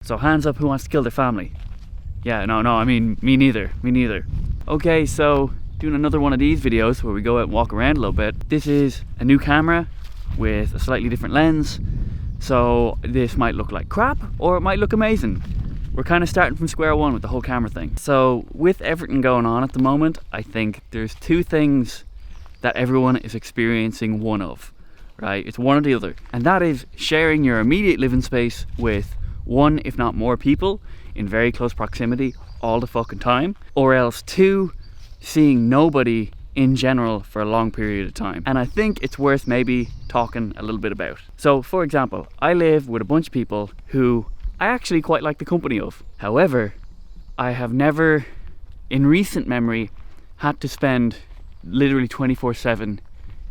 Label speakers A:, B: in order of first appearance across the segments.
A: So hands up who wants to kill their family. Yeah, no, I mean, me neither. Okay, so doing another one of these videos where we go out and walk around a little bit. This is a new camera with a slightly different lens. So this might look like crap or it might look amazing. We're kind of starting from square one with the whole camera thing. So with everything going on at the moment, I think there's two things that everyone is experiencing one of, right? It's one or the other. And that is sharing your immediate living space with one, if not more people in very close proximity all the fucking time. Or else two, seeing nobody in general for a long period of time. And I think it's worth maybe talking a little bit about. So for example, I live with a bunch of people who I actually quite like the company of. However, I have never in recent memory had to spend literally 24/7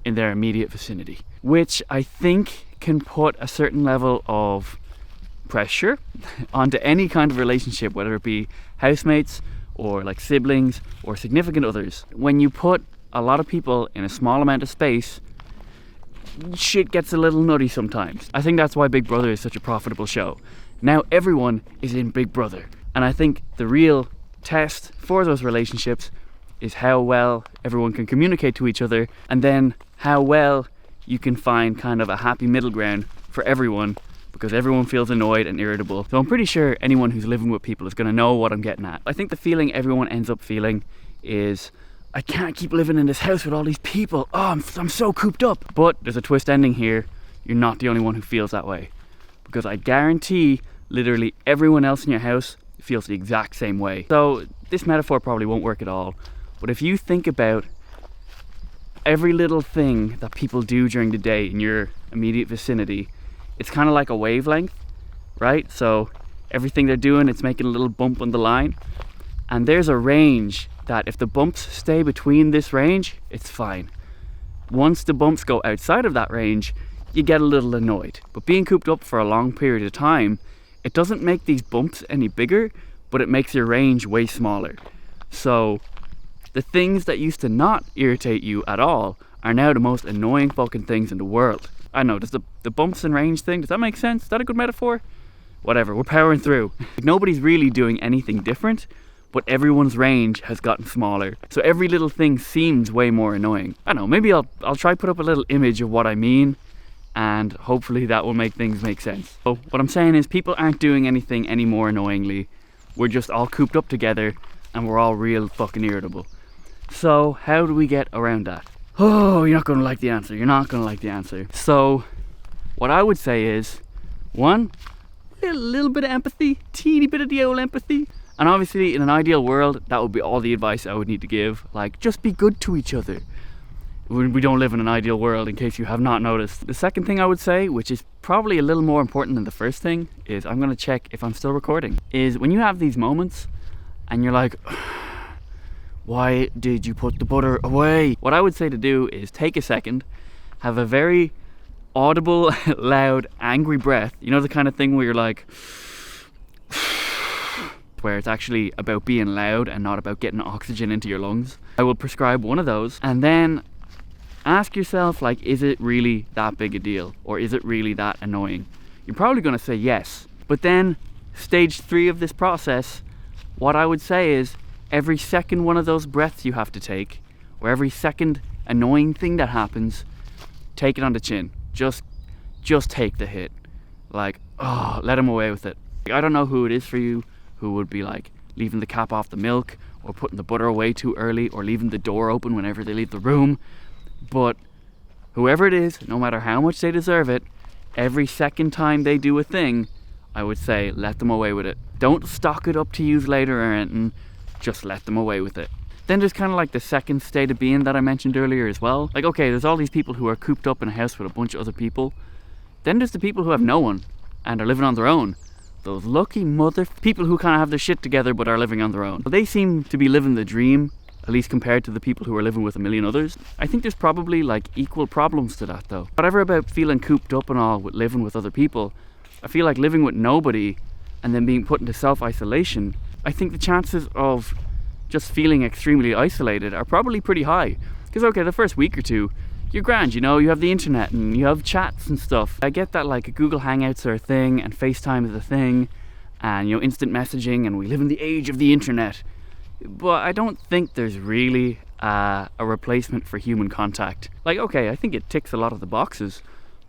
A: in their immediate vicinity, which I think can put a certain level of pressure onto any kind of relationship, whether it be housemates or like siblings or significant others. When you put a lot of people in a small amount of space, shit gets a little nutty sometimes. I think that's why Big Brother is such a profitable show. Now everyone is in Big Brother, and I think the real test for those relationships is how well everyone can communicate to each other, and then how well you can find kind of a happy middle ground for everyone, because everyone feels annoyed and irritable. So I'm pretty sure anyone who's living with people is going to know what I'm getting at. I think the feeling everyone ends up feeling is, I can't keep living in this house with all these people. Oh, I'm so cooped up. But there's a twist ending here. You're not the only one who feels that way. Because I guarantee literally everyone else in your house feels the exact same way. So this metaphor probably won't work at all. But if you think about every little thing that people do during the day in your immediate vicinity, it's kind of like a wavelength, right? So everything they're doing, it's making a little bump on the line. And there's a range that if the bumps stay between this range, it's fine. Once the bumps go outside of that range, you get a little annoyed. But being cooped up for a long period of time, it doesn't make these bumps any bigger, but it makes your range way smaller. So the things that used to not irritate you at all are now the most annoying fucking things in the world. I know, does the bumps and range thing, does that make sense? Is that a good metaphor? Whatever, we're powering through. Nobody's really doing anything different, but everyone's range has gotten smaller. So every little thing seems way more annoying. I don't know, maybe I'll try put up a little image of what I mean, and hopefully that will make things make sense. So what I'm saying is people aren't doing anything any more annoyingly. We're just all cooped up together and we're all real fucking irritable. So how do we get around that? Oh, you're not going to like the answer. So what I would say is, one, a little bit of empathy, teeny bit of the old empathy. And obviously in an ideal world, that would be all the advice I would need to give. Like, just be good to each other. We don't live in an ideal world, in case you have not noticed. The second thing I would say, which is probably a little more important than the first thing, is I'm going to check if I'm still recording. Is when you have these moments and you're like, why did you put the butter away? What I would say to do is take a second, have a very audible, loud, angry breath. You know, the kind of thing where you're like, where it's actually about being loud and not about getting oxygen into your lungs. I will prescribe one of those, and then ask yourself, like, is it really that big a deal? Or is it really that annoying? You're probably going to say yes. But then stage 3 of this process, what I would say is every second one of those breaths you have to take, or every second annoying thing that happens, take it on the chin. Just take the hit. Like, oh, let them away with it. I don't know who it is for you who would be like leaving the cap off the milk, or putting the butter away too early, or leaving the door open whenever they leave the room. But whoever it is, no matter how much they deserve it, every second time they do a thing, I would say let them away with it. Don't stock it up to use later or anything, just let them away with it. Then there's kind of like the second state of being that I mentioned earlier as well. Like, okay, there's all these people who are cooped up in a house with a bunch of other people. Then there's the people who have no one and are living on their own. Those lucky people who kind of have their shit together but are living on their own. They seem to be living the dream, at least compared to the people who are living with a million others. I think there's probably like equal problems to that though. Whatever about feeling cooped up and all with living with other people, I feel like living with nobody and then being put into self-isolation, I think the chances of just feeling extremely isolated are probably pretty high. Because okay, the first week or two, you're grand, you know, you have the internet and you have chats and stuff. I get that like Google Hangouts are a thing and FaceTime is a thing, and instant messaging, and we live in the age of the internet. But I don't think there's really a replacement for human contact. Like, okay, I think it ticks a lot of the boxes,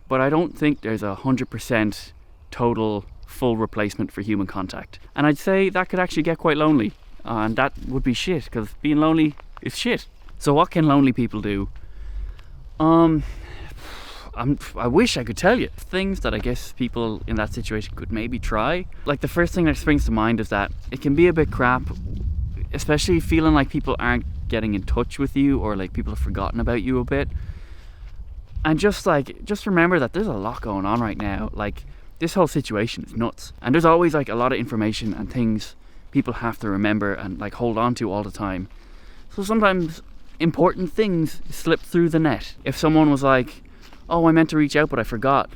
A: but I don't think there's 100% total full replacement for human contact. And I'd say that could actually get quite lonely, and that would be shit, because being lonely is shit. So what can lonely people do? I wish I could tell you things that I guess people in that situation could maybe try. Like, the first thing that springs to mind is that it can be a bit crap, especially feeling like people aren't getting in touch with you, or like people have forgotten about you a bit. And just remember that there's a lot going on right now. Like, this whole situation is nuts, and there's always like a lot of information and things people have to remember and like hold on to all the time. So sometimes important things slip through the net. If someone was like, oh, I meant to reach out but I forgot,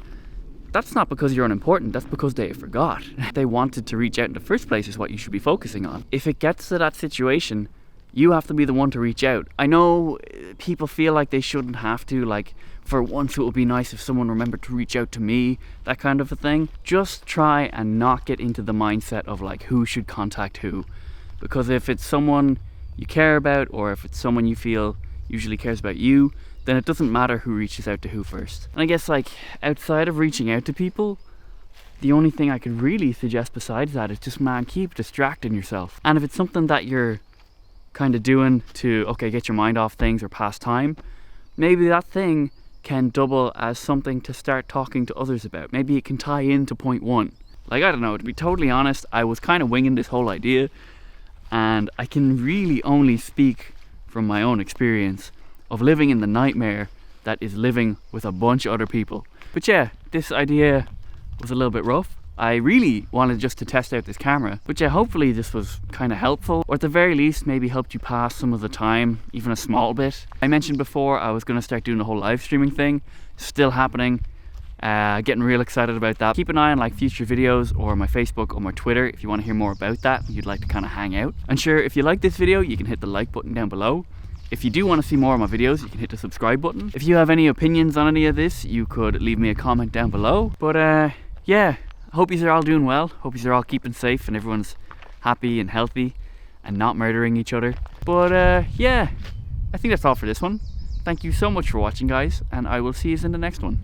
A: that's not because you're unimportant, that's because they forgot. They wanted to reach out in the first place is what you should be focusing on. If it gets to that situation, you have to be the one to reach out. I know people feel like they shouldn't have to, like, for once it would be nice if someone remembered to reach out to me, that kind of a thing. Just try and not get into the mindset of like who should contact who. Because if it's someone you care about, or if it's someone you feel usually cares about you, then it doesn't matter who reaches out to who first. And I guess, like, outside of reaching out to people, the only thing I could really suggest besides that is just, man, keep distracting yourself. And if it's something that you're kind of doing to, okay, get your mind off things or pass time, maybe that thing can double as something to start talking to others about. Maybe it can tie into point one. Like, I don't know, to be totally honest, I was kind of winging this whole idea, and I can really only speak from my own experience of living in the nightmare that is living with a bunch of other people. But yeah, this idea was a little bit rough. I really wanted just to test out this camera, but yeah, hopefully this was kind of helpful, or at the very least maybe helped you pass some of the time, even a small bit. I mentioned before I was going to start doing the whole live streaming thing. Still happening. Getting real excited about that. Keep an eye on like future videos, or my Facebook or my Twitter if you want to hear more about that, you'd like to kind of hang out. And sure, if you like this video, you can hit the like button down below. If you do want to see more of my videos, you can hit the subscribe button. If you have any opinions on any of this, you could leave me a comment down below. But yeah, I hope you're all doing well. Hope you're all keeping safe and everyone's happy and healthy and not murdering each other. But yeah, I think that's all for this one. Thank you so much for watching, guys, and I will see you in the next one.